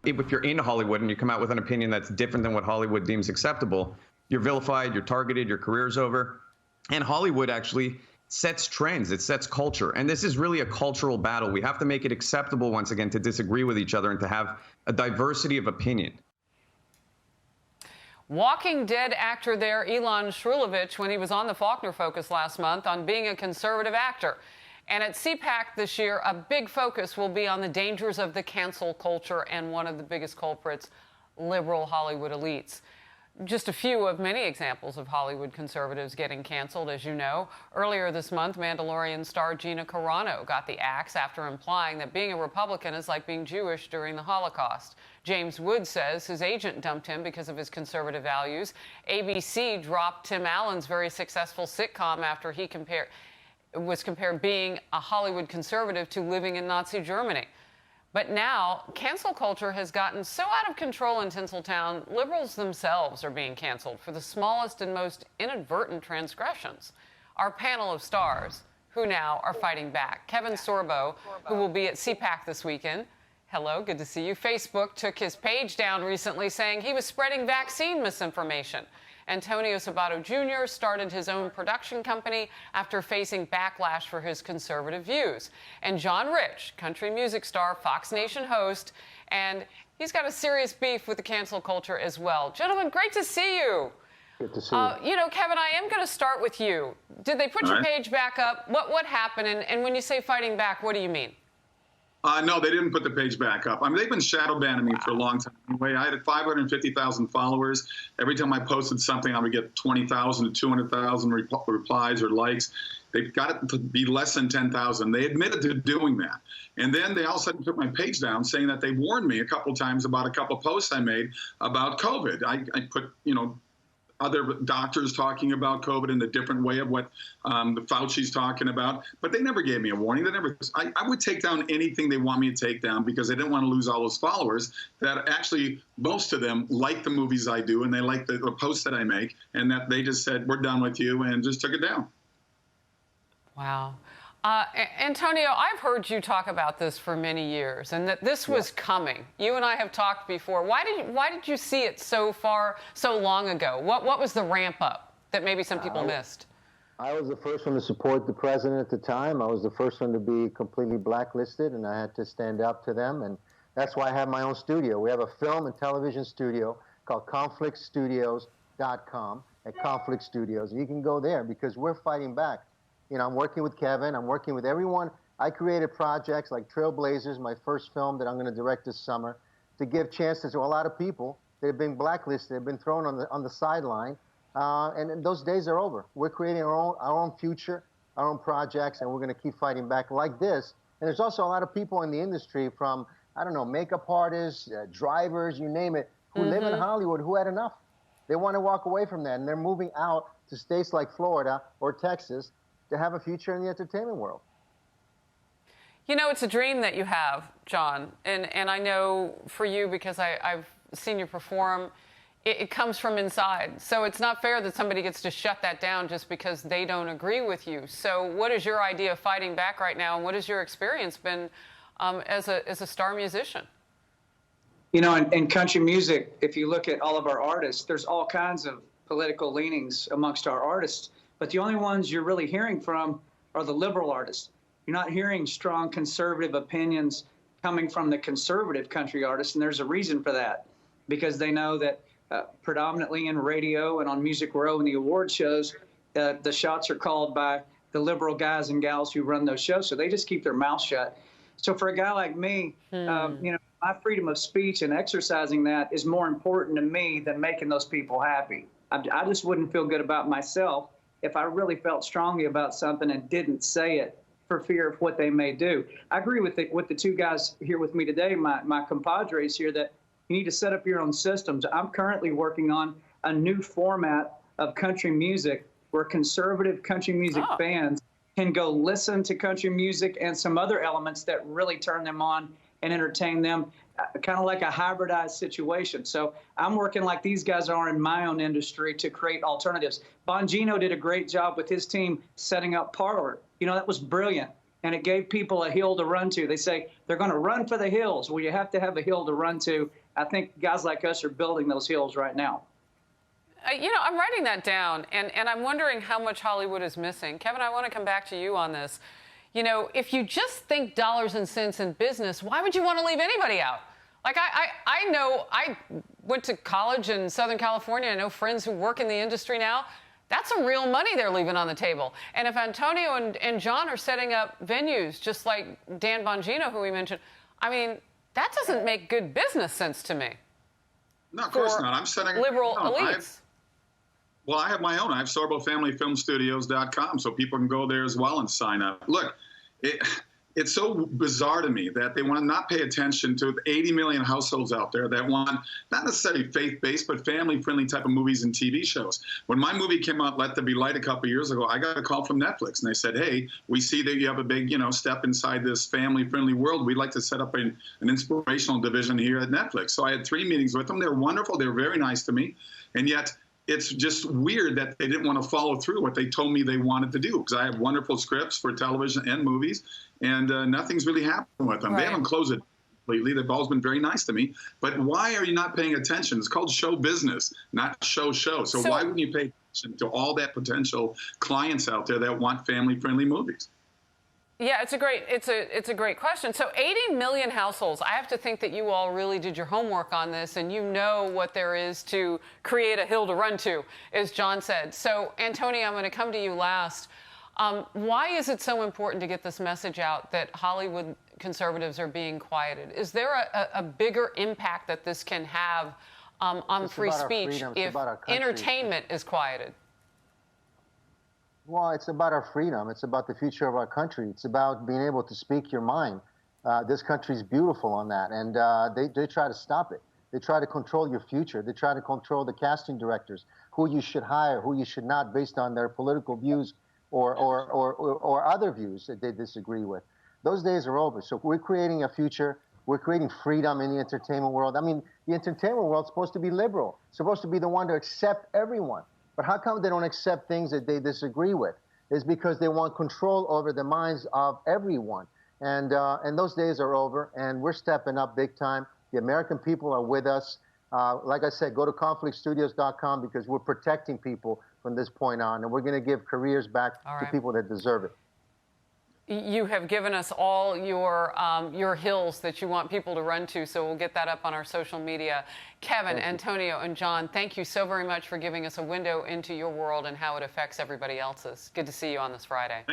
if you're in Hollywood and you come out with an opinion that's different than what Hollywood deems acceptable, you're vilified, you're targeted, your career's over. And Hollywood actually sets trends, it sets culture. And this is really a cultural battle. We have to make it acceptable, once again, to disagree with each other and to have a diversity of opinion. Walking Dead actor there, Elon Shrulovich, when he was on the Faulkner Focus last month on being a conservative actor. And at CPAC this year, a big focus will be on the dangers of the cancel culture and one of the biggest culprits, liberal Hollywood elites. Just a few of many examples of Hollywood conservatives getting canceled, as you know. Earlier this month, Mandalorian star Gina Carano got the axe after implying that being a Republican is like being Jewish during the Holocaust. James Wood says his agent dumped him because of his conservative values. ABC dropped Tim Allen's very successful sitcom after he was compared being a Hollywood conservative to living in Nazi Germany. But now, cancel culture has gotten so out of control in Tinseltown, liberals themselves are being canceled for the smallest and most inadvertent transgressions. Our panel of stars, who now are fighting back. Kevin Sorbo, who will be at CPAC this weekend. Hello, good to see you. Facebook took his page down recently saying he was spreading vaccine misinformation. Antonio Sabato Jr. started his own production company after facing backlash for his conservative views. And John Rich, country music star, Fox Nation host, and he's got a serious beef with the cancel culture as well. Gentlemen, great to see you. Good to see you. You know, Kevin, I am going to start with you. Did they put your page back up? What happened? And when you say fighting back, what do you mean? No, they didn't put the page back up. I mean, they've been shadow banning me for a long time. Anyway, I had 550,000 followers. Every time I posted something, I would get 20,000 to 200,000 replies or likes. They've got it to be less than 10,000. They admitted to doing that. And then they all of a sudden took my page down, saying that they warned me a couple of times about a couple of posts I made about COVID. I put, other doctors talking about COVID in a different way of what the Fauci's talking about. But they never gave me a warning. I would take down anything they want me to take down because they didn't want to lose all those followers that actually, most of them like the movies I do and they like the posts that I make, and that they just said, we're done with you, and just took it down. Wow. Antonio, I've heard you talk about this for many years, and that this was coming. You and I have talked before. Why did you see it so long ago? What was the ramp up that maybe some people missed? I was the first one to support the president at the time. I was the first one to be completely blacklisted, and I had to stand up to them. And that's why I have my own studio. We have a film and television studio called conflictstudios.com at Conflict Studios. You can go there because we're fighting back. I'm working with Kevin. I'm working with everyone. I created projects like Trailblazers, my first film that I'm going to direct this summer, to give chances to a lot of people that have been blacklisted, have been thrown on the sideline, and those days are over. We're creating our own future, our own projects, and we're going to keep fighting back like this. And there's also a lot of people in the industry, from, makeup artists, drivers, you name it, who live in Hollywood, who had enough. They want to walk away from that, and they're moving out to states like Florida or Texas to have a future in the entertainment world. It's a dream that you have, John, and I know for you, because I've seen you perform, it comes from inside. So it's not fair that somebody gets to shut that down just because they don't agree with you. So what is your idea of fighting back right now, and what has your experience been as a star musician? In country music, if you look at all of our artists, there's all kinds of political leanings amongst our artists. But the only ones you're really hearing from are the liberal artists. You're not hearing strong conservative opinions coming from the conservative country artists, and there's a reason for that, because they know that predominantly in radio and on Music Row and the award shows, the shots are called by the liberal guys and gals who run those shows, so they just keep their mouth shut. So for a guy like me, my freedom of speech and exercising that is more important to me than making those people happy. I just wouldn't feel good about myself if I really felt strongly about something and didn't say it for fear of what they may do. I agree with the two guys here with me today, my compadres here, that you need to set up your own systems. I'm currently working on a new format of country music where conservative country music fans can go listen to country music and some other elements that really turn them on and entertain them, kind of like a hybridized situation. So I'm working like these guys are in my own industry to create alternatives. Bongino did a great job with his team setting up Parler. That was brilliant. and it gave people a hill to run to. They say they're going to run for the hills. Well, you have to have a hill to run to. I think guys like us are building those hills right now. You know, I'm writing that down, and I'm wondering how much Hollywood is missing. Kevin, I want to come back to you on this. You know, if you just think dollars and cents in business, why would you want to leave anybody out? Like, I know I went to college in Southern California. I know friends who work in the industry now. That's some real money they're leaving on the table. And if Antonio and John are setting up venues, just like Dan Bongino, who we mentioned, I mean, that doesn't make good business sense to me. No, of course not. I'm setting liberal elites. Well, I have my own. I have SorboFamilyFilmStudios.com, so people can go there as well and sign up. Look, it's so bizarre to me that they want to not pay attention to the 80 million households out there that want not necessarily faith-based, but family-friendly type of movies and TV shows. When my movie came out, Let There Be Light, a couple of years ago, I got a call from Netflix, and they said, hey, we see that you have a big, step inside this family-friendly world. We'd like to set up an inspirational division here at Netflix. So I had 3 meetings with them. They were wonderful. They were very nice to me. And yet, it's just weird that they didn't want to follow through what they told me they wanted to do, because I have wonderful scripts for television and movies, and nothing's really happened with them. Right. They haven't closed it completely. They've always been very nice to me. But why are you not paying attention? It's called show business, not show. So why wouldn't you pay attention to all that potential clients out there that want family-friendly movies? Yeah, it's a great question. So 80 million households. I have to think that you all really did your homework on this, and you know what there is to create a hill to run to, as John said. So Antonio, I'm going to come to you last. Why is it so important to get this message out that Hollywood conservatives are being quieted? Is there a bigger impact that this can have on free speech if entertainment is quieted? Well, it's about our freedom. It's about the future of our country. It's about being able to speak your mind. This country's beautiful on that, and they try to stop it. They try to control your future. They try to control the casting directors, who you should hire, who you should not, based on their political views or other views that they disagree with. Those days are over. So we're creating a future. We're creating freedom in the entertainment world. I mean, the entertainment world's supposed to be liberal, supposed to be the one to accept everyone. But how come they don't accept things that they disagree with? It's because they want control over the minds of everyone. And those days are over, and we're stepping up big time. The American people are with us. Like I said, go to conflictstudios.com, because we're protecting people from this point on, and we're going to give careers back to people that deserve it. You have given us all your hills that you want people to run to, so we'll get that up on our social media. Kevin, Antonio, and John, thank you so very much for giving us a window into your world and how it affects everybody else's. Good to see you on this Friday.